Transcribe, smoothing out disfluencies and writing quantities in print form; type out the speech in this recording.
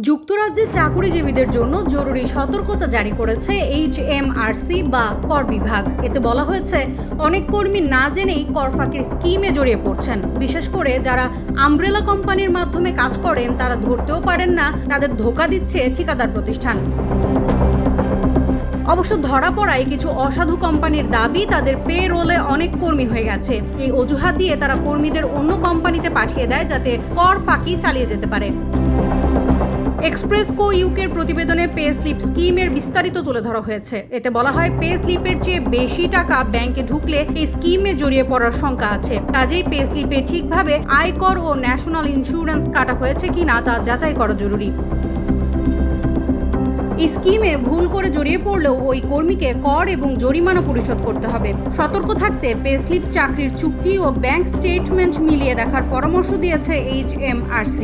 যুক্তরাজ্যে চাকুরিজীবীদের জন্য জরুরি সতর্কতা জারি করেছে HMRC বা কর বিভাগ। এতে বলা হয়েছে, অনেক কর্মী না জেনেই কর ফাঁকির স্কিমে জড়িয়ে পড়ছেন। বিশেষ করে যারা আমব্রেলা কোম্পানির মাধ্যমে কাজ করেন তারা ধরতেও পারেন না তাদের ধোঁকা দিচ্ছে ঠিকাদার প্রতিষ্ঠান। অবশ্য ধরা পড়ায় কিছু অসাধু কোম্পানির দাবি তাদের পে রোলে অনেক কর্মী হয়ে গেছে। এই অজুহাত দিয়ে তারা কর্মীদের অন্য কোম্পানিতে পাঠিয়ে দেয় যাতে কর ফাঁকি চালিয়ে যেতে পারে। এক্সপ্রেস কো ইউকের প্রতিবেদনে পে স্লিপ স্কিমের বিস্তারিত তুলে ধরা হয়েছে। এতে বলা হয়, পে স্লিপের চেয়ে বেশি টাকা ব্যাংকে ঢুকলে এই স্কিমে জড়িয়ে পড়ার শঙ্কা আছে। কাজেই পে স্লিপে ঠিকভাবে আয়কর ও ন্যাশনাল ইন্স্যুরেন্স কাটা হয়েছে কিনা তা যাচাই করা জরুরি। এই স্কিমে ভুল করে জড়িয়ে পড়লেও ওই কর্মীকে কর এবং জরিমানা পরিশোধ করতে হবে। সতর্ক থাকতে পে স্লিপ, চাকরির চুক্তি ও ব্যাংক স্টেটমেন্ট মিলিয়ে দেখার পরামর্শ দিয়েছে HMRC।